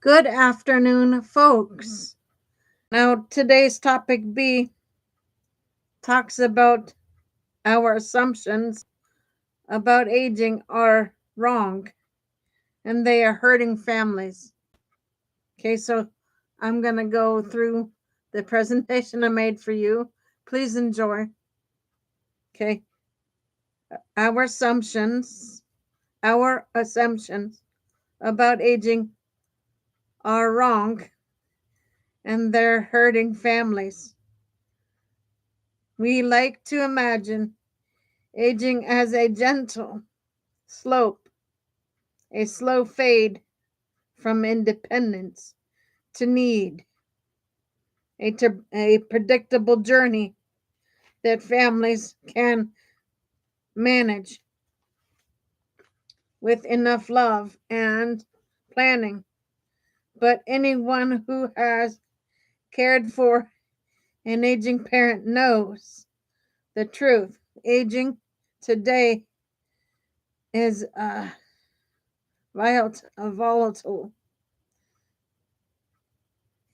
Good afternoon, folks. Now, today's topic B talks about our assumptions about aging are wrong and they are hurting families. Okay, so I'm going to go through the presentation I made for you. Please enjoy. Okay, our assumptions, our assumptions about aging are wrong and they're hurting families. We like to imagine aging as a gentle slope, a slow fade from independence to need, a predictable journey that families can manage with enough love and planning. But anyone who has cared for an aging parent knows the truth. Aging today is volatile,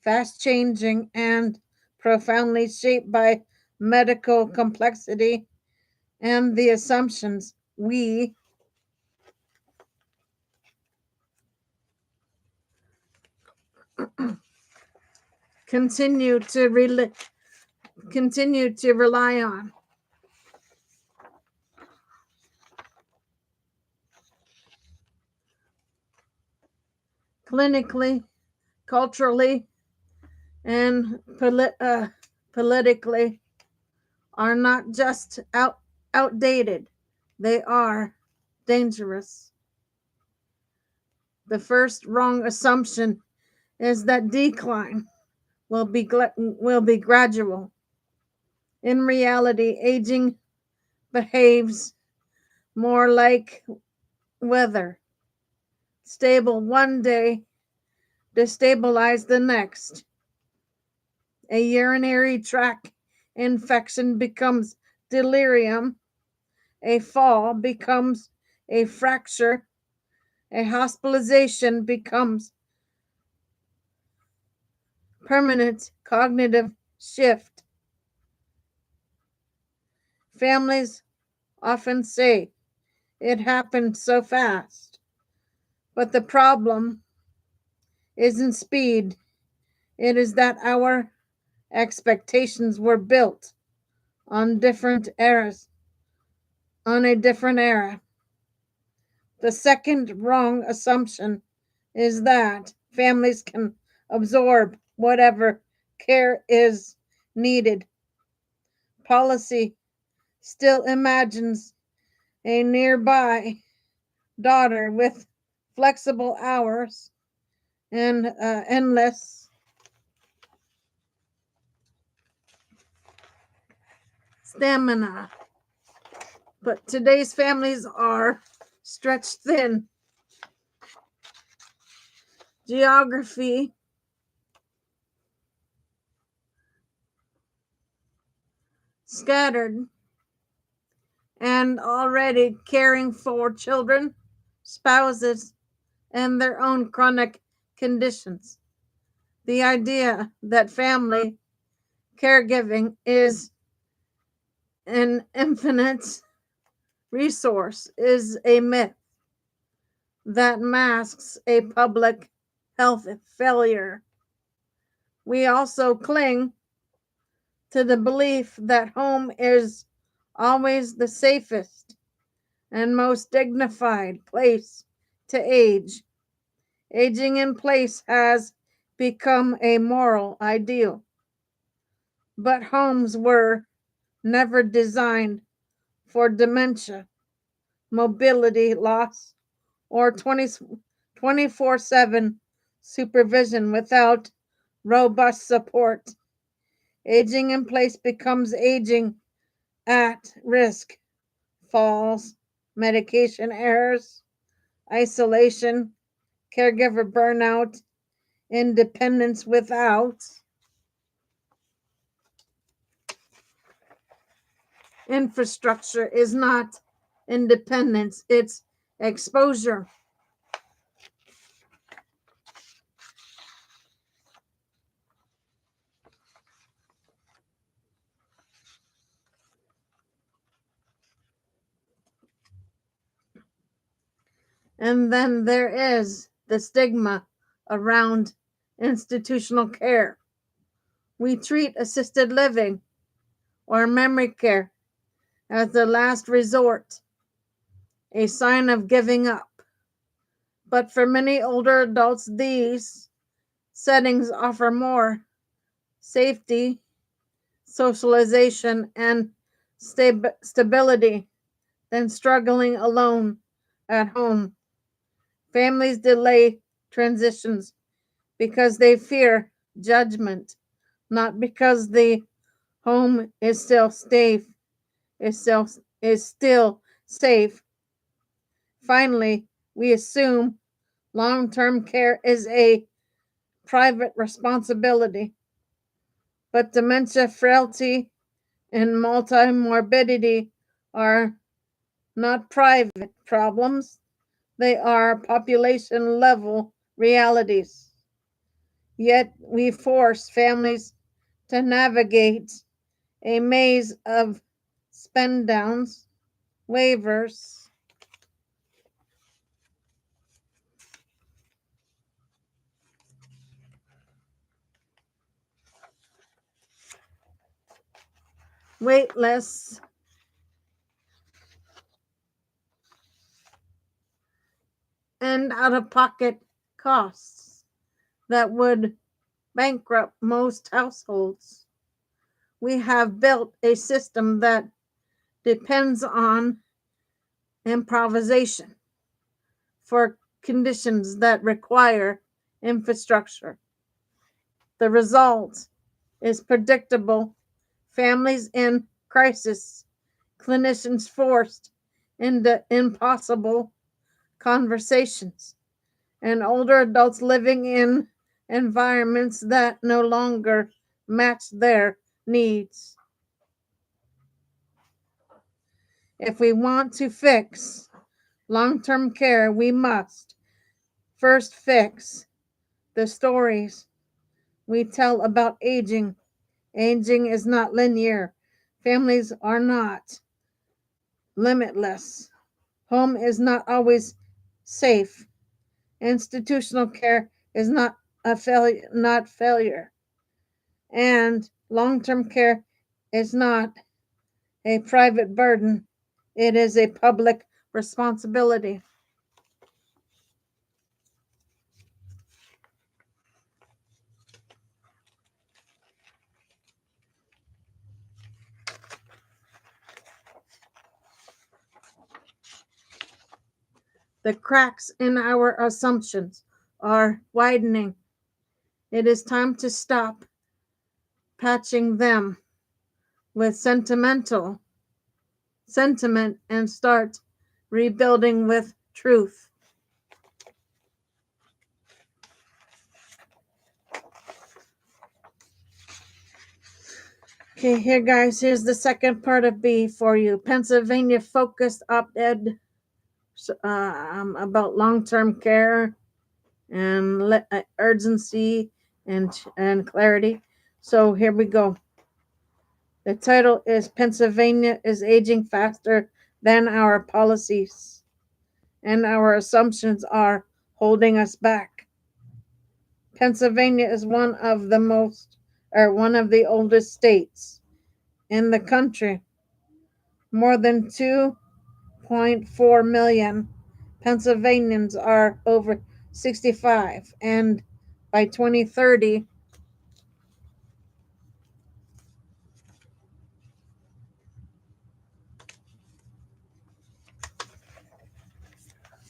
fast changing, and profoundly shaped by medical complexity and the assumptions we continue to rely on. Clinically, culturally, and politically are not just outdated, they are dangerous. The first wrong assumption is that decline will be gradual. In reality, aging behaves more like weather, stable one day, destabilize the next. A urinary tract infection becomes delirium, a fall becomes a fracture, a hospitalization becomes permanent cognitive shift. Families often say it happened so fast, but the problem isn't speed, it is that our expectations were built on different eras, on a different era. The second wrong assumption is that families can absorb whatever care is needed. Policy still imagines a nearby daughter with flexible hours and endless stamina. But today's families are stretched thin. Geography scattered and already caring for children, spouses, and their own chronic conditions. The idea that family caregiving is an infinite resource is a myth that masks a public health failure. We also cling to the belief that home is always the safest and most dignified place to age. Aging in place has become a moral ideal, but homes were never designed for dementia, mobility loss, or 24/7 supervision without robust support. Aging in place becomes aging at risk. Falls, medication errors, isolation, caregiver burnout, independence without infrastructure is not independence, it's exposure. And then there is the stigma around institutional care. We treat assisted living or memory care as the last resort, a sign of giving up. But for many older adults, these settings offer more safety, socialization, and stability than struggling alone at home. Families delay transitions because they fear judgment, not because the home is still safe, is still safe. Finally, we assume long-term care is a private responsibility, but dementia, frailty, and multimorbidity are not private problems. They are population level realities. Yet we force families to navigate a maze of spend downs, waivers, wait lists, and out of pocket costs that would bankrupt most households. We have built a system that depends on improvisation for conditions that require infrastructure. The result is predictable: families in crisis, clinicians forced into impossible conversations, and older adults living in environments that no longer match their needs. If we want to fix long term care, we must first fix the stories we tell about aging. Aging is not linear, families are not limitless, home is not always safe, institutional care is not failure, and long-term care is not a private burden, it is a public responsibility. The cracks in our assumptions are widening. It is time to stop patching them with sentiment and start rebuilding with truth. Okay, here, guys, here's the second part of B for you. Pennsylvania focused op-ed about long-term care and urgency and clarity. So here we go. The title is Pennsylvania is aging faster than our policies, and our assumptions are holding us back. Pennsylvania is one of the oldest states in the country. More than 2.4 million Pennsylvanians are over 65, and by 2030,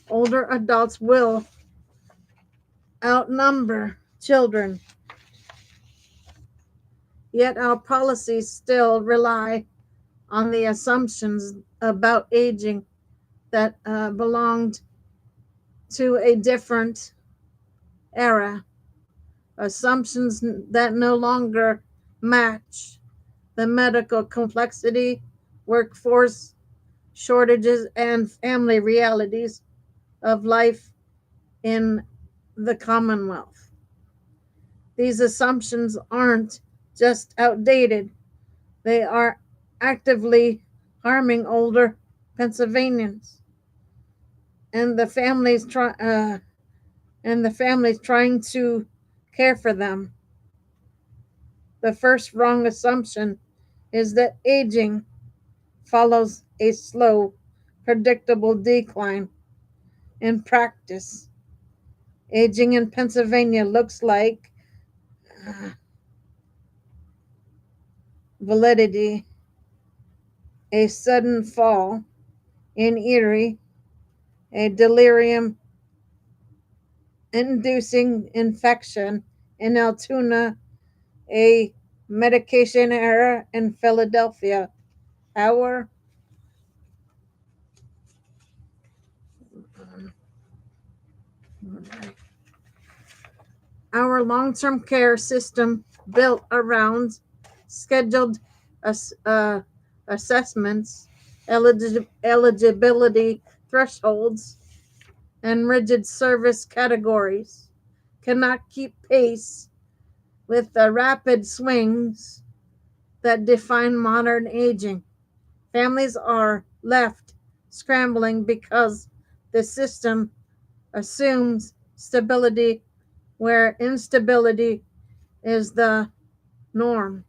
older adults will outnumber children. Yet our policies still rely on the assumptions about aging that belonged to a different era, assumptions that no longer match the medical complexity, workforce shortages, and family realities of life in the Commonwealth. These assumptions aren't just outdated, they are actively harming older Pennsylvanians. and the families trying to care for them. The first wrong assumption is that aging follows a slow, predictable decline. In practice, aging in Pennsylvania looks like validity, a sudden fall; in Erie, a delirium inducing infection; in Altoona, a medication error; in Philadelphia, our our long-term care system built around scheduled assessments, eligibility thresholds, and rigid service categories cannot keep pace with the rapid swings that define modern aging. Families are left scrambling because the system assumes stability where instability is the norm.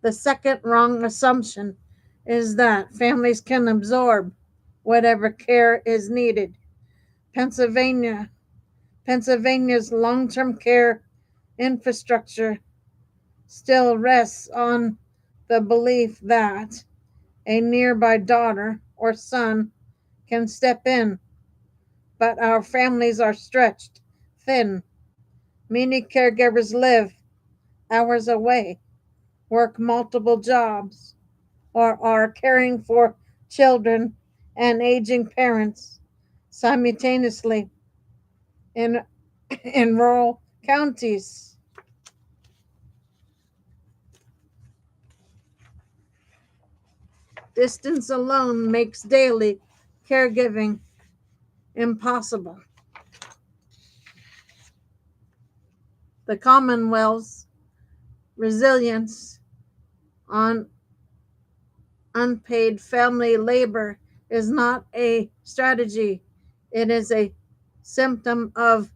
The second wrong assumption is that families can absorb whatever care is needed. Pennsylvania Pennsylvania's long-term care infrastructure still rests on the belief that a nearby daughter or son can step in, but our families are stretched thin. Many caregivers live hours away, work multiple jobs, or are caring for children and aging parents simultaneously in, in rural counties. Distance alone makes daily caregiving impossible. The Commonwealth's resilience on unpaid family labor is not a strategy, it is a symptom of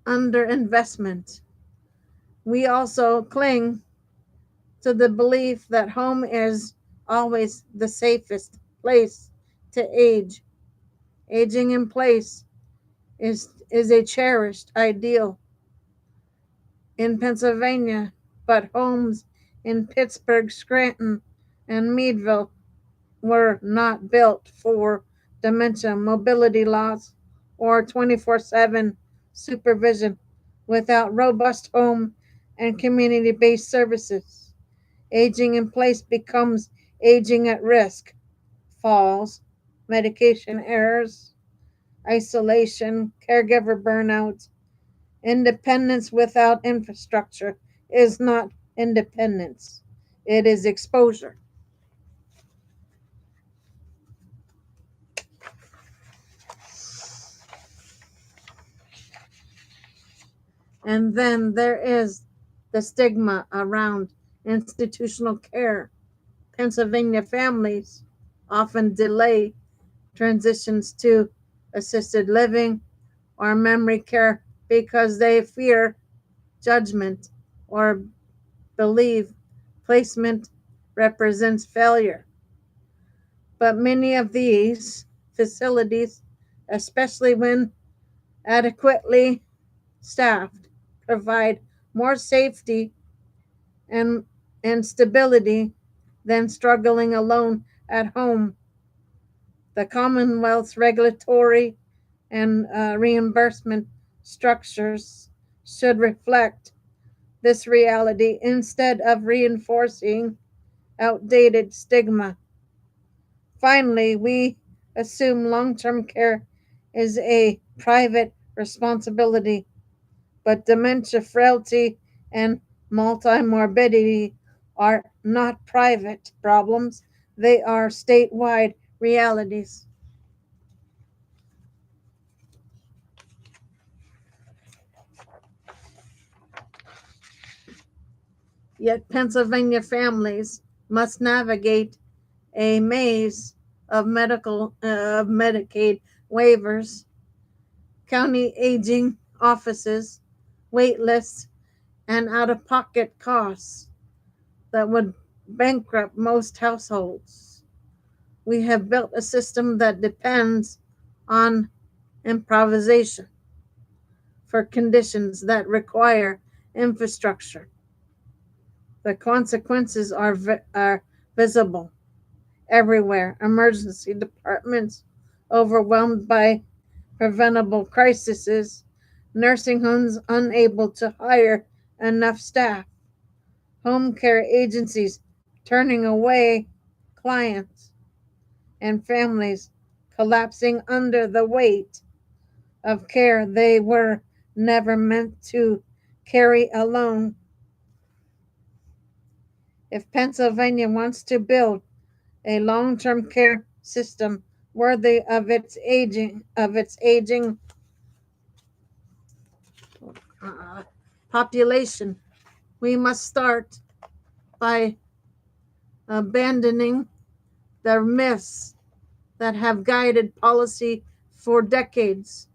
underinvestment. We also cling to the belief that home is always the safest place to age. Aging in place is a cherished ideal in Pennsylvania, but homes in Pittsburgh, Scranton, and Meadville were not built for dementia mobility loss or 24/7 supervision without robust home and community based services. Aging in place becomes aging at risk. Falls, medication errors, isolation, caregiver burnout. Independence without infrastructure is not independence, it is exposure. And then there is the stigma around institutional care. Pennsylvania families often delay transitions to assisted living or memory care because they fear judgment or believe placement represents failure. But many of these facilities, especially when adequately staffed, provide more safety and, and stability than struggling alone at home. The Commonwealth's regulatory and reimbursement structures should reflect this reality instead of reinforcing outdated stigma. Finally, we assume long term care is a private responsibility, but dementia, frailty, and multimorbidity are not private problems, they are statewide realities. Yet, Pennsylvania families must navigate a maze of Medicaid waivers, county aging offices, wait lists, and out-of-pocket costs that would bankrupt most households. We have built a system that depends on improvisation for conditions that require infrastructure. The consequences are visible everywhere. Emergency departments overwhelmed by preventable crises, nursing homes unable to hire enough staff, home care agencies turning away clients, and families collapsing under the weight of care they were never meant to carry alone. If Pennsylvania wants to build a long-term care system worthy of its aging uh, population, we must start by abandoning the myths that have guided policy for decades.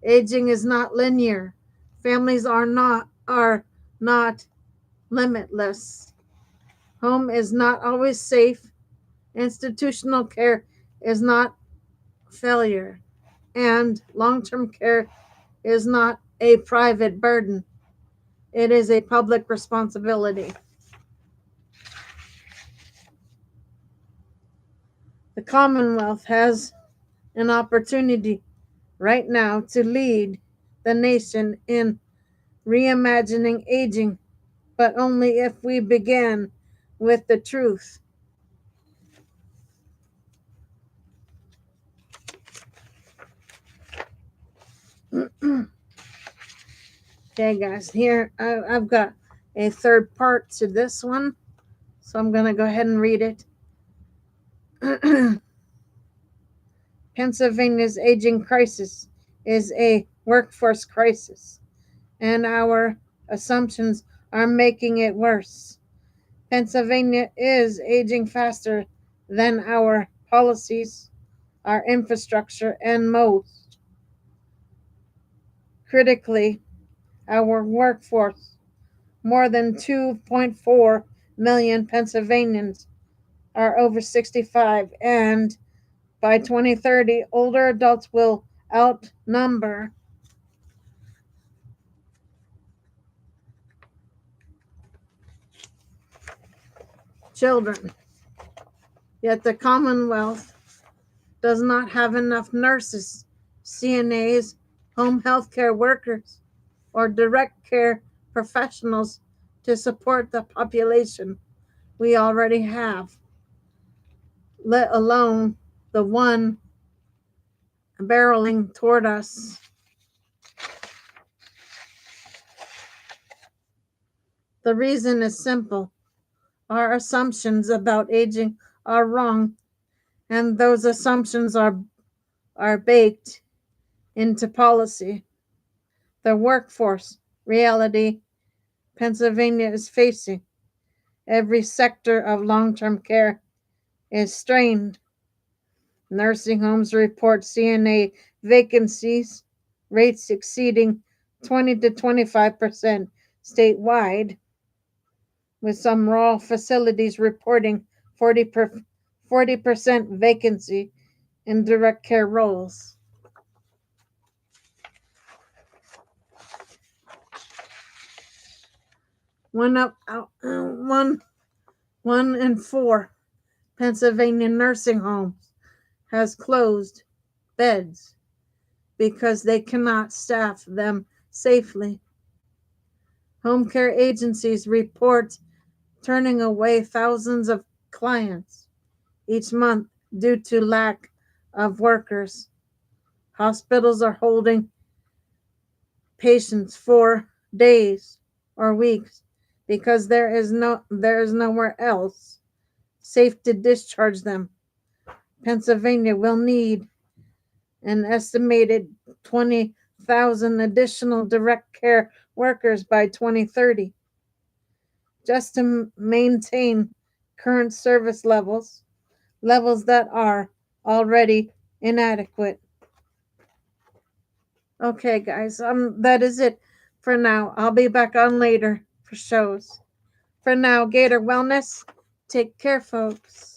Aging is not linear. Families are not limitless. Home is not always safe. Institutional care is not failure. And long-term care is not a private burden. It is a public responsibility. The Commonwealth has an opportunity right now to lead the nation in reimagining aging, but only if we begin with the truth. Okay, guys, here I've got a third part to this one, so I'm going to go ahead and read it. Pennsylvania's aging crisis is a workforce crisis, and our assumptions are making it worse. Pennsylvania is aging faster than our policies, our infrastructure, and most critically, our workforce. More than 2.4 million Pennsylvanians are over 65, and by 2030, older adults will outnumber children. Yet the Commonwealth does not have enough nurses, CNAs, home health care workers, or direct care professionals to support the population we already have, let alone the one barreling toward us. The reason is simple. Our assumptions about aging are wrong, and those assumptions are baked into policy. The workforce reality Pennsylvania is facing. Every sector of long-term care is strained. Nursing homes report CNA vacancies rates exceeding 20 to 25% statewide, with some rural facilities reporting 40% vacancy in direct care roles. One in four Pennsylvania nursing homes has closed beds because they cannot staff them safely. Home care agencies report turning away thousands of clients each month due to lack of workers. Hospitals are holding patients for days or weeks because there is nowhere else safe to discharge them. Pennsylvania will need an estimated 20,000 additional direct care workers by 2030 just to maintain current service levels, levels that are already inadequate. Okay, guys, that is it for now. I'll be back on later for shows. For now, Gator Wellness, take care, folks.